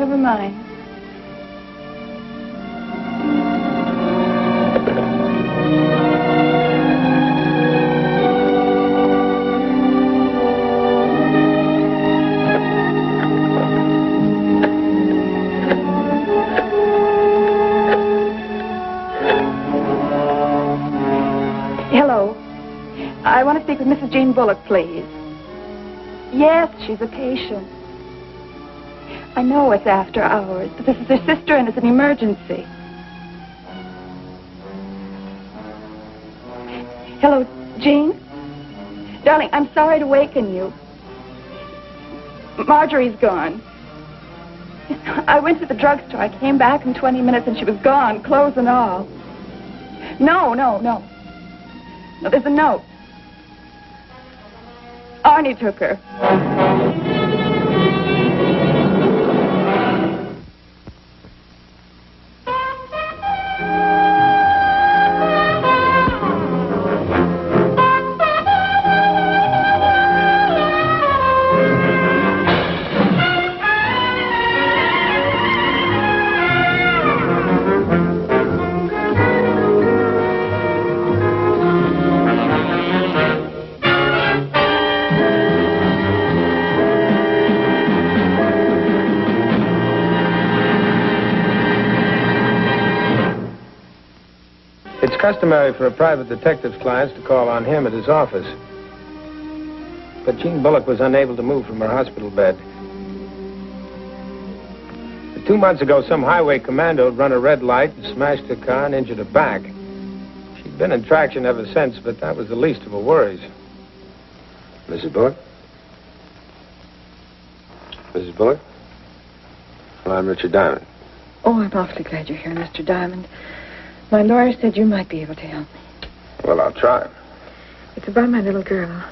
never mind. Hello. I want to speak with Mrs. Jane Bullock, please. Yes, she's a patient. I know it's after hours, but this is her sister and it's an emergency. Hello, Jane? Darling, I'm sorry to waken you. Marjorie's gone. I went to the drugstore. I came back in 20 minutes and she was gone, clothes and all. No, there's a note. Arnie took her. It's customary for a private detective's clients to call on him at his office. But Jean Bullock was unable to move from her hospital bed. 2 months ago, some highway commando had run a red light and smashed her car and injured her back. She'd been in traction ever since, but that was the least of her worries. Mrs. Bullock? Mrs. Bullock? Well, I'm Richard Diamond. Oh, I'm awfully glad you're here, Mr. Diamond. My lawyer said you might be able to help me. Well, I'll try. It's about my little girl.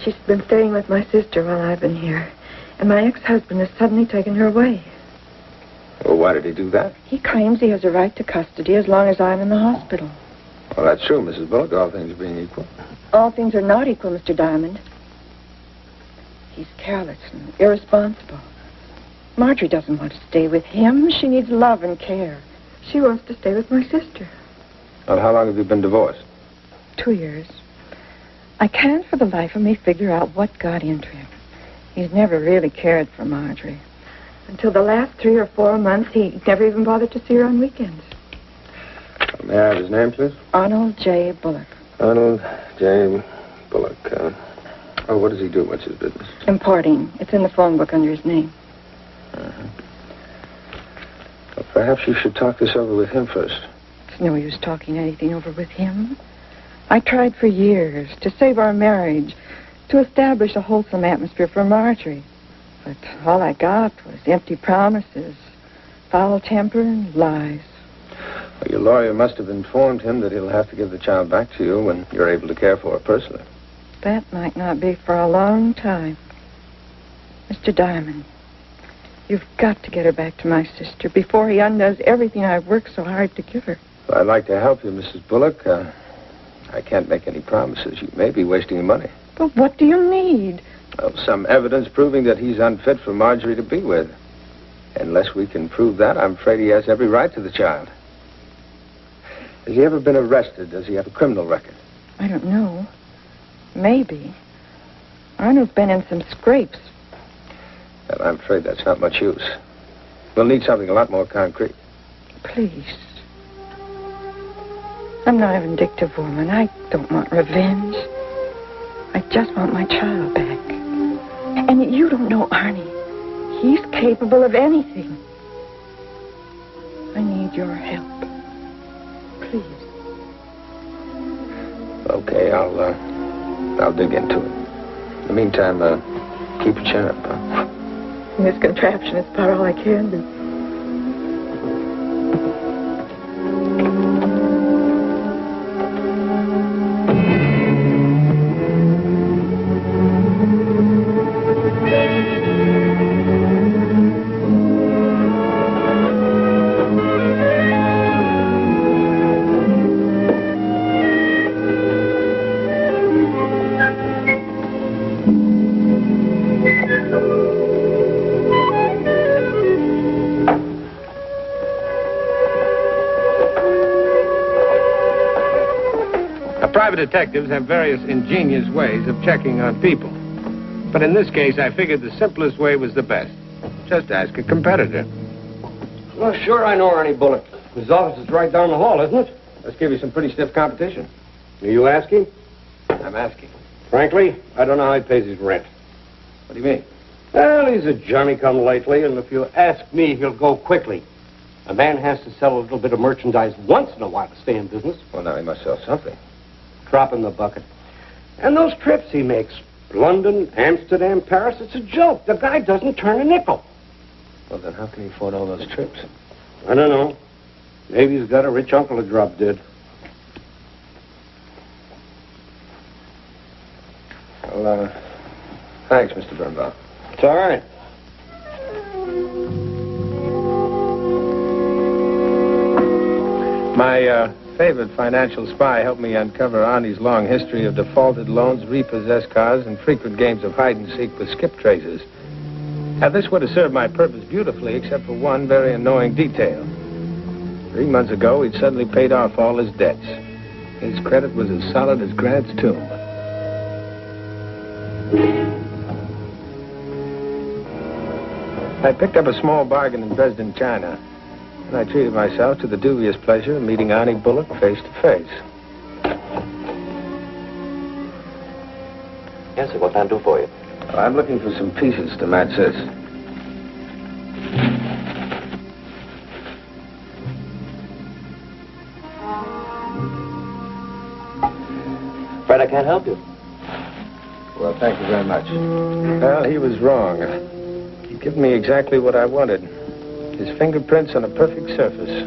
She's been staying with my sister while I've been here, and my ex-husband has suddenly taken her away. Well, why did he do that? He claims he has a right to custody as long as I'm in the hospital. Well, that's true, Mrs. Bullock, all things being equal. All things are not equal, Mr. Diamond. He's careless and irresponsible. Marjorie doesn't want to stay with him. She needs love and care. She wants to stay with my sister. Well, how long have you been divorced? 2 years. I can't for the life of me figure out what got into him. He's never really cared for Marjorie. Until the last 3 or 4 months, he never even bothered to see her on weekends. May I have his name, please? Arnold J. Bullock. Arnold J. Bullock. What does he do? What's his business? Importing. It's in the phone book under his name. Uh-huh. Well, perhaps you should talk this over with him first. It's no use talking anything over with him. I tried for years to save our marriage, to establish a wholesome atmosphere for Marjorie. But all I got was empty promises, foul temper, and lies. Well, your lawyer must have informed him that he'll have to give the child back to you when you're able to care for her personally. That might not be for a long time. Mr. Diamond, you've got to get her back to my sister before he undoes everything I've worked so hard to give her. Well, I'd like to help you, Mrs. Bullock. I can't make any promises. You may be wasting your money. But what do you need? Well, some evidence proving that he's unfit for Marjorie to be with. Unless we can prove that, I'm afraid he has every right to the child. Has he ever been arrested? Does he have a criminal record? I don't know. Maybe. Arnold's been in some scrapes. Well, I'm afraid that's not much use. We'll need something a lot more concrete. Please. I'm not a vindictive woman. I don't want revenge. I just want my child back. And you don't know Arnie. He's capable of anything. I need your help. Please. Okay, I'll dig into it. In the meantime, keep your chin up, huh? This contraption is about all I can do. Private detectives have various ingenious ways of checking on people. But in this case, I figured the simplest way was the best. Just ask a competitor. Well, sure, I know Arnie Bullock. His office is right down the hall, isn't it? Let's give you some pretty stiff competition. Are you asking? I'm asking. Frankly, I don't know how he pays his rent. What do you mean? Well, he's a Johnny-come-lately, and if you ask me, he'll go quickly. A man has to sell a little bit of merchandise once in a while to stay in business. Well, now he must sell something. Drop in the bucket. And those trips he makes, London, Amsterdam, Paris, it's a joke. The guy doesn't turn a nickel. Well, then how can he afford all those trips? I don't know. Maybe he's got a rich uncle to drop dead. Well, thanks, Mr. Birnbaum. It's all right. My favorite financial spy helped me uncover Arnie's long history of defaulted loans, repossessed cars, and frequent games of hide-and-seek with skip traces. Now, this would have served my purpose beautifully, except for one very annoying detail. 3 months ago, he'd suddenly paid off all his debts. His credit was as solid as Grant's tomb. I picked up a small bargain in Dresden, China, and I treated myself to the dubious pleasure of meeting Arnie Bullock face to face. Yes, sir. What can I do for you? I'm looking for some pieces to match this. Fred, I can't help you. Well, thank you very much. Well, he was wrong. He'd given me exactly what I wanted. His fingerprints on a perfect surface.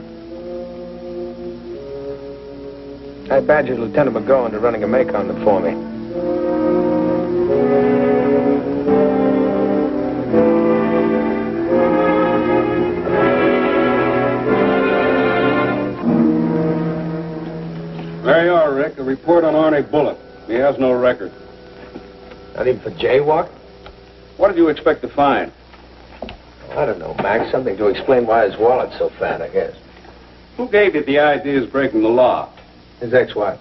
I badgered Lieutenant McGowan into running a make on them for me. There you are, Rick. A report on Arnie Bullock. He has no record. Not even for jaywalk? What did you expect to find? I don't know, Max. Something to explain why his wallet's so fat, I guess. Who gave you the idea of breaking the law? His ex-wife.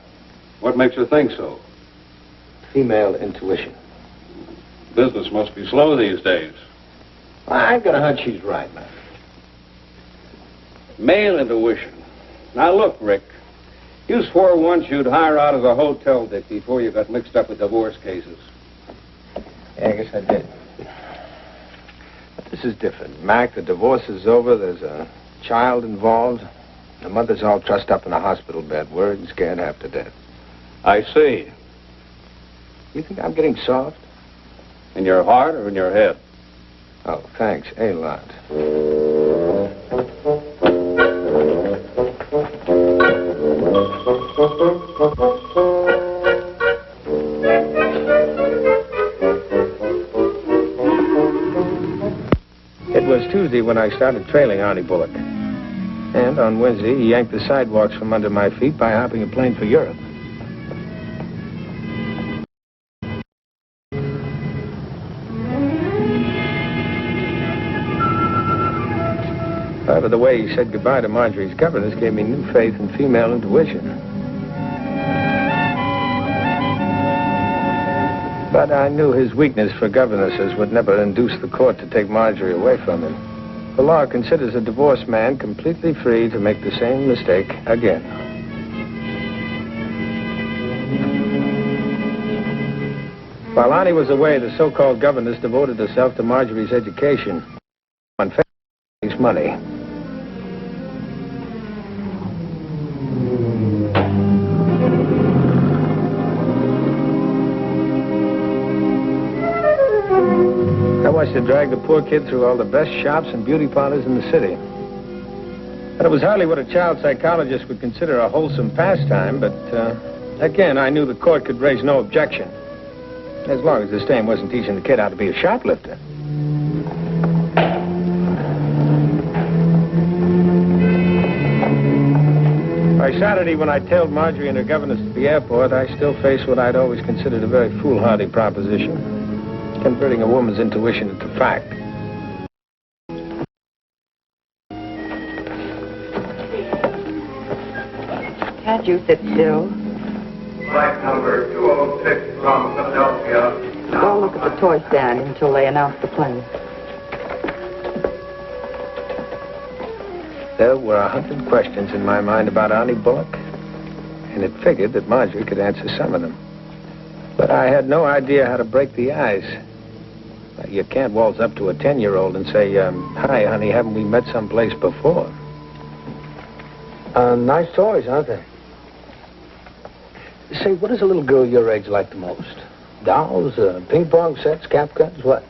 What makes you think so? Female intuition. Business must be slow these days. I've got a hunch she's right, Max. Male intuition. Now, look, Rick. You swore once you'd hire out as a hotel dick before you got mixed up with divorce cases. Yeah, I guess I did. But this is different. Mac, the divorce is over. There's a child involved. The mother's all trussed up in a hospital bed, worried and scared half to death. I see. You think I'm getting soft? In your heart or in your head? Oh, thanks. A lot. It was Tuesday when I started trailing Arnie Bullock. And on Wednesday, he yanked the sidewalks from under my feet by hopping a plane for Europe. However, the way he said goodbye to Marjorie's governess gave me new faith in female intuition. But I knew his weakness for governesses would never induce the court to take Marjorie away from him. The law considers a divorced man completely free to make the same mistake again. While Arnie was away, the so-called governess devoted herself to Marjorie's education on his money. I watched her drag the poor kid through all the best shops and beauty parlors in the city. And it was hardly what a child psychologist would consider a wholesome pastime, but again, I knew the court could raise no objection. As long as this dame wasn't teaching the kid how to be a shoplifter. By Saturday, when I tailed Marjorie and her governess to the airport, I still faced what I'd always considered a very foolhardy proposition. Converting a woman's intuition into fact. Can't you sit still? Flight number 206 from Philadelphia. Go look at the toy stand until they announce the plane. There were 100 questions in my mind about Arnie Bullock, and it figured that Marjorie could answer some of them. But I had no idea how to break the ice. You can't waltz up to a 10-year-old and say, hi, honey, haven't we met someplace before? Nice toys, aren't they? Say, what does a little girl your age like the most? Dolls, ping pong sets, cap guns, what?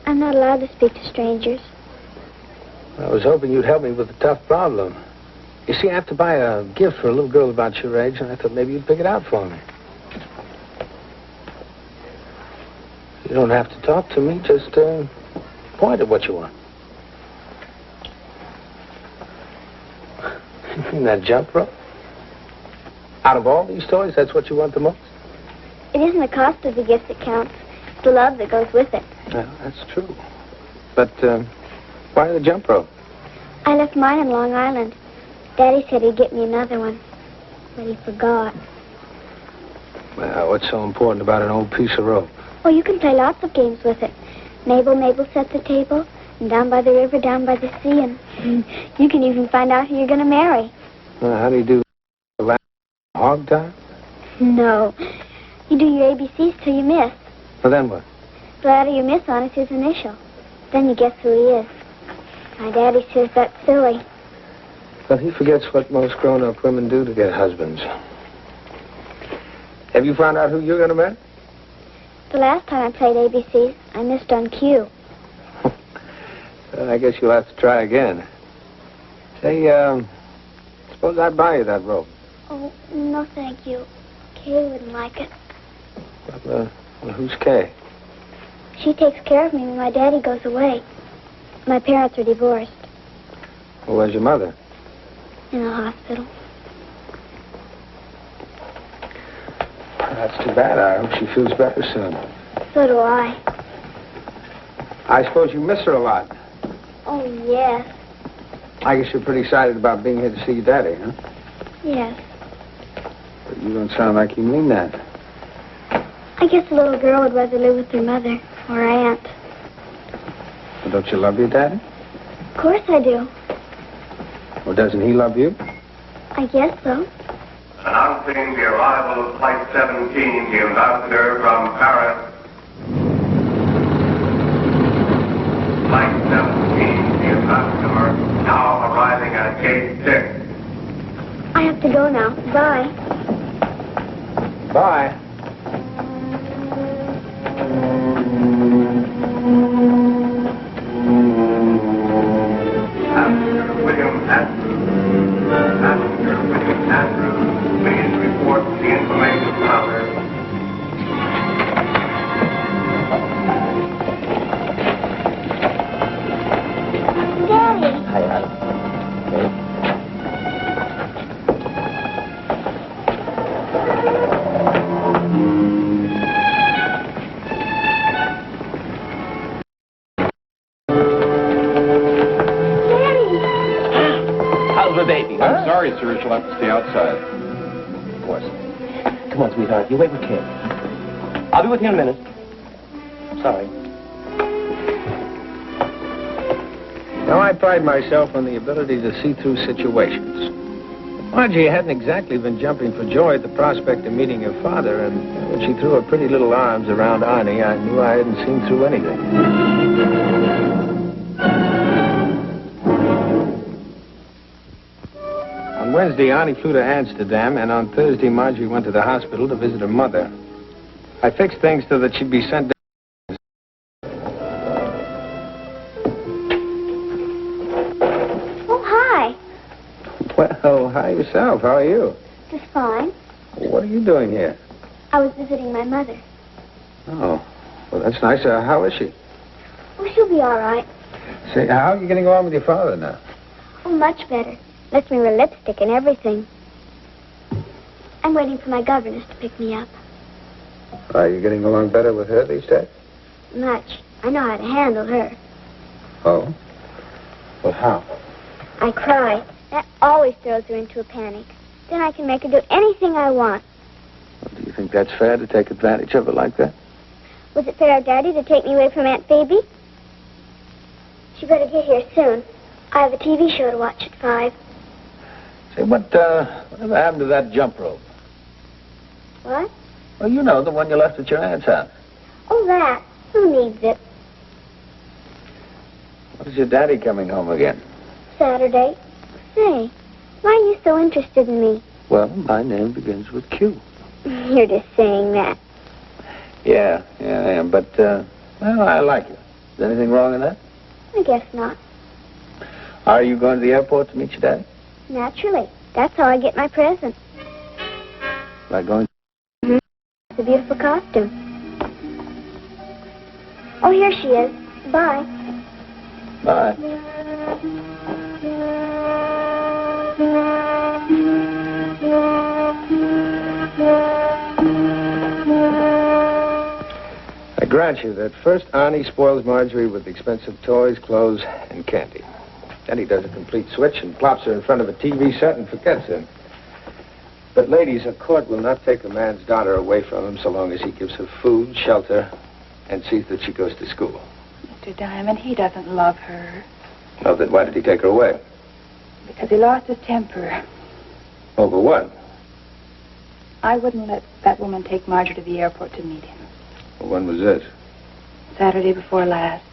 I'm not allowed to speak to strangers. I was hoping you'd help me with a tough problem. You see, I have to buy a gift for a little girl about your age, and I thought maybe you'd pick it out for me. You don't have to talk to me, just point at what you want. You mean that jump rope? Out of all these toys, that's what you want the most? It isn't the cost of the gift that counts. It's the love that goes with it. Yeah, that's true. But, why the jump rope? I left mine in Long Island. Daddy said he'd get me another one, but he forgot. Well, what's so important about an old piece of rope? Well, you can play lots of games with it. Mabel set the table, and down by the river, down by the sea, and you can even find out who you're going to marry. How do you do the hog tie? No. You do your ABCs till you miss. Well, then what? The letter you miss on is his initial. Then you guess who he is. My daddy says that's silly. Well, he forgets what most grown-up women do to get husbands. Have you found out who you're going to marry? The last time I played ABCs, I missed on Q. Well, I guess you'll have to try again. Say, suppose I buy you that rope. Oh, no thank you. Kay wouldn't like it. Well, who's Kay? She takes care of me when my daddy goes away. My parents are divorced. Well, where's your mother? In the hospital. That's too bad. I hope she feels better soon. So do I. I suppose you miss her a lot. Oh, yes. I guess you're pretty excited about being here to see your daddy, huh? Yes. But you don't sound like you mean that. I guess a little girl would rather live with her mother or her aunt. Well, don't you love your daddy? Of course I do. Well, doesn't he love you? I guess so. Announcing the arrival of Flight 17, the ambassador from Paris. Flight 17, the ambassador, now arriving at Gate 6. I have to go now. Bye. Bye. Passenger William Andrews. Passenger William Andrews, please report the information counter. Daddy. Hi, Annie. How's the baby? I'm sorry, sir. She'll have to stay outside. Of course. Come on, sweetheart. You wait with Kid. I'll be with you in a minute. Sorry. Now, I pride myself on the ability to see through situations. Margie hadn't exactly been jumping for joy at the prospect of meeting her father, and when she threw her pretty little arms around Arnie, I knew I hadn't seen through anything. On Wednesday, Arnie flew to Amsterdam, and on Thursday, Marjorie went to the hospital to visit her mother. I fixed things so that she'd be sent down. Oh, hi. Well, hi yourself. How are you? Just fine. What are you doing here? I was visiting my mother. Oh, well, that's nice. How is she? Oh, she'll be all right. Say, how are you getting along with your father now? Oh, much better. Lets me wear lipstick and everything. I'm waiting for my governess to pick me up. Are you getting along better with her these days? Much. I know how to handle her. Oh? Well, how? I cry. That always throws her into a panic. Then I can make her do anything I want. Do think that's fair to take advantage of her like that? Was it fair of Daddy to take me away from Aunt Phoebe? She better get here soon. I have a TV show to watch at 5. Say, whatever happened to that jump rope? What? Well, you know, the one you left at your aunt's house. Oh, that. Who needs it? When's your daddy coming home again? Saturday. Say, why are you so interested in me? Well, my name begins with Q. You're just saying that. Yeah, I am. But, well, I like you. Is there anything wrong in that? I guess not. Are you going to the airport to meet your daddy? Naturally. That's how I get my present. By going? It's a beautiful costume. Oh, here she is. Bye. Bye. I grant you that first Arnie spoils Marjorie with expensive toys, clothes, and candy. Then he does a complete switch and plops her in front of a TV set and forgets her. But ladies, a court will not take a man's daughter away from him so long as he gives her food, shelter, and sees that she goes to school. Mr. Diamond, he doesn't love her. Well, then why did he take her away? Because he lost his temper. Over what? I wouldn't let that woman take Marjorie to the airport to meet him. Well, when was this? Saturday before last.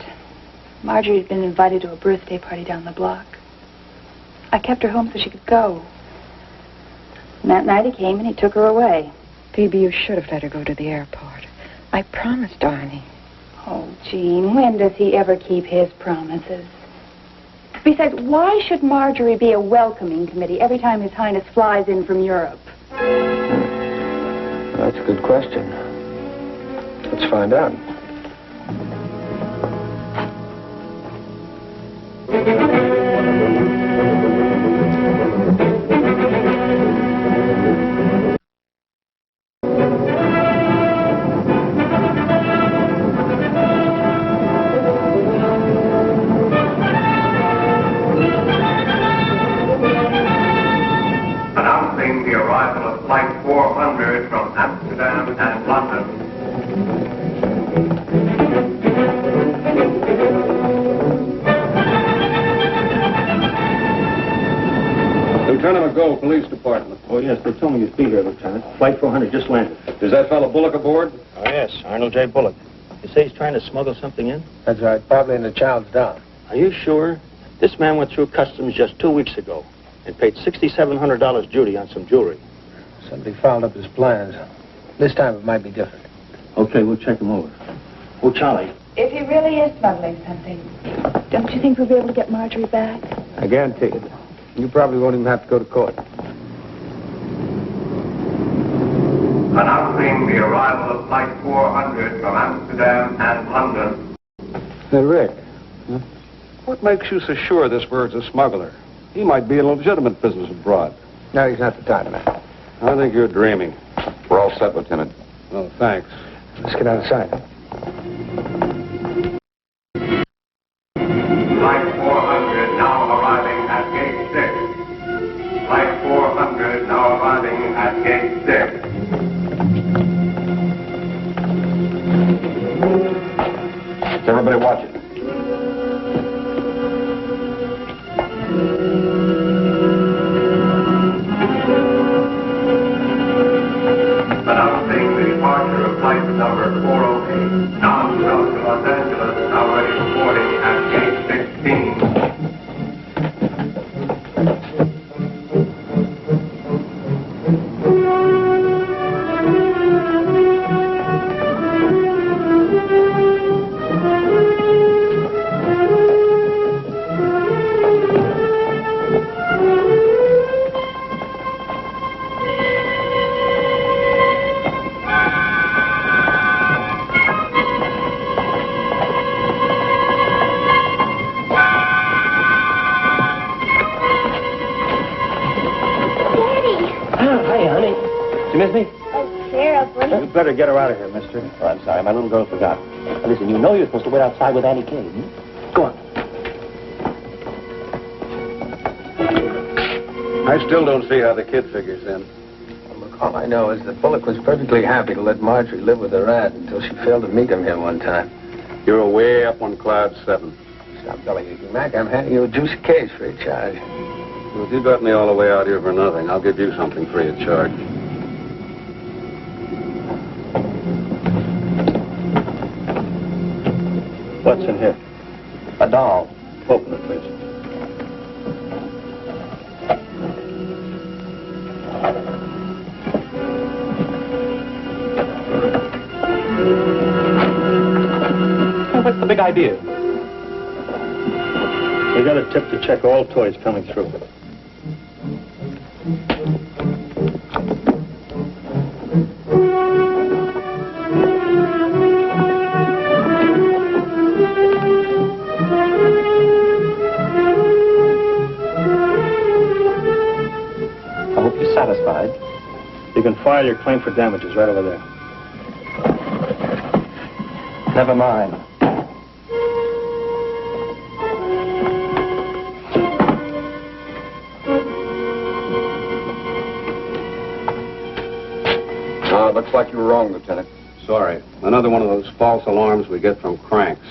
Marjorie had been invited to a birthday party down the block. I kept her home so she could go. And that night he came and he took her away. Phoebe, you should have let her go to the airport. I promised Arnie. Oh, Jean, when does he ever keep his promises? Besides, why should Marjorie be a welcoming committee every time His Highness flies in from Europe? That's a good question. Let's find out. Announcing the arrival of Flight 400 from Amsterdam and London. Lieutenant McGough, Police Department. Oh, yes, they told me you'd be here, Lieutenant. Flight 400 just landed. Is that fellow Bullock aboard? Oh, yes, Arnold J. Bullock. You say he's trying to smuggle something in? That's right. Probably in the child's down. Are you sure? This man went through customs just 2 weeks ago and paid $6,700 duty on some jewelry. Somebody fouled up his plans. This time it might be different. Okay, we'll check him over. Oh, Charlie. If he really is smuggling something, don't you think we'll be able to get Marjorie back? I guarantee it. You probably won't even have to go to court. Announcing the arrival of Flight 400 from Amsterdam and London. Hey, Rick. What makes you so sure this bird's a smuggler? He might be in legitimate business abroad. No, he's not the type, man. I think you're dreaming. We're all set, Lieutenant. Oh, thanks. Let's get outside. Flight 400 now arriving at Gate 6. Flight 400 now arriving at Gate 6. Everybody watch it. Announcing the departure of flight number 408, non-stop to Los Angeles, now ready for boarding at Gate 16. You better get her out of here, mister. Oh, I'm sorry. My little girl forgot. Now, listen, you know you're supposed to wait outside with Annie Kay. Go on. I still don't see how the kid figures in. Well, look All I know is that Bullock was perfectly happy to let Marjorie live with her aunt until she failed to meet him here one time. You're way up on cloud 7. Stop bellyaching, Mac. I'm handing you a juicy case free of charge. Well, if you got me all the way out here for nothing, I'll give you something free of charge. What's in here? A doll. Open it, please. Hey, what's the big idea? We got a tip to check all toys coming through. I hope you're satisfied. You can file your claim for damages right over there. Never mind. Looks like you were wrong, Lieutenant. Sorry. Another one of those false alarms we get from cranks.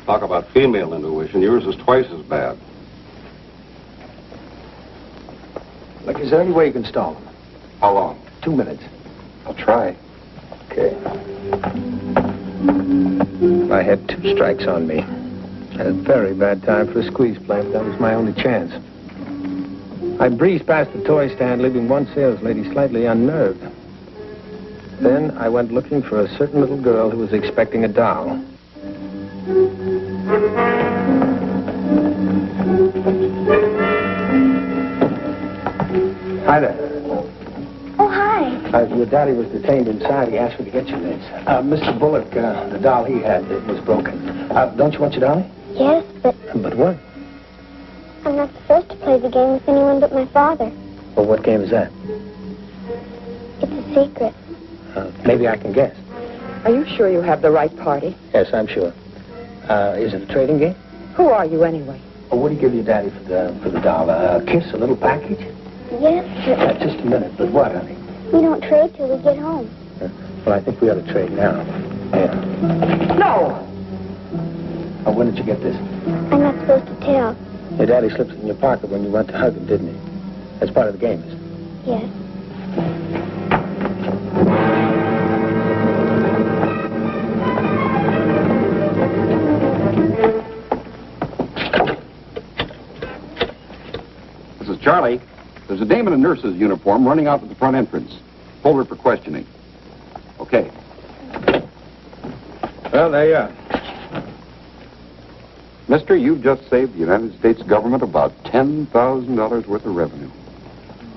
Talk about female intuition. Yours is twice as bad. Look, is there any way you can stall them? How long? 2 minutes. I'll try. Okay. I had 2 strikes on me. Had a very bad time for a squeeze play, but that was my only chance. I breezed past the toy stand, leaving one sales lady slightly unnerved. Then I went looking for a certain little girl who was expecting a doll. Hi there. Oh, hi. Your daddy was detained inside. He asked me to get you this. Mr. Bullock, the doll he had, it was broken. Don't you want your dolly? Yes, but But what? I'm not supposed to play the game with anyone but my father. Well, what game is that? It's a secret. Maybe I can guess. Are you sure you have the right party? Yes, I'm sure. Is it a trading game? Who are you anyway? Well, what do you give your daddy for the doll? A kiss, a little package? Yes, but Just a minute. But what, honey? we don't trade till we get home. Well, I think we ought to trade now. Yeah. No! Oh, when did you get this? I'm not supposed to tell. Your daddy slipped it in your pocket when you went to hug him, didn't he? That's part of the game, isn't it? Yes. This is Charlie. There's a dame in a nurse's uniform running out to the front entrance. Hold her for questioning. Okay. Well, there you are. Mister, you've just saved the United States government about $10,000 worth of revenue.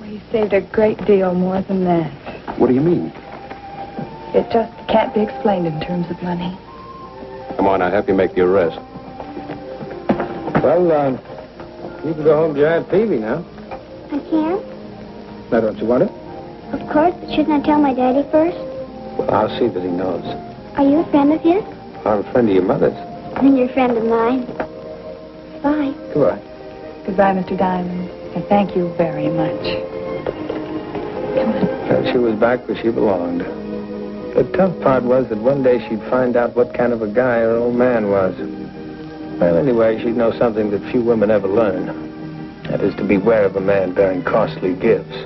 He saved a great deal more than that. What do you mean? It just can't be explained in terms of money. Come on, I'll help you make the arrest. Well, you can go home to your Aunt Peavy now. I can? Now, don't you want it? Of course, but shouldn't I tell my daddy first? Well, I'll see that he knows. Are you a friend of his? I'm a friend of your mother's. Then you're a friend of mine. Bye. Goodbye. Goodbye, Mr. Diamond, and thank you very much. Come on. And she was back where she belonged. The tough part was that one day she'd find out what kind of a guy her old man was. Well, anyway, she'd know something that few women ever learn. That is to beware of a man bearing costly gifts.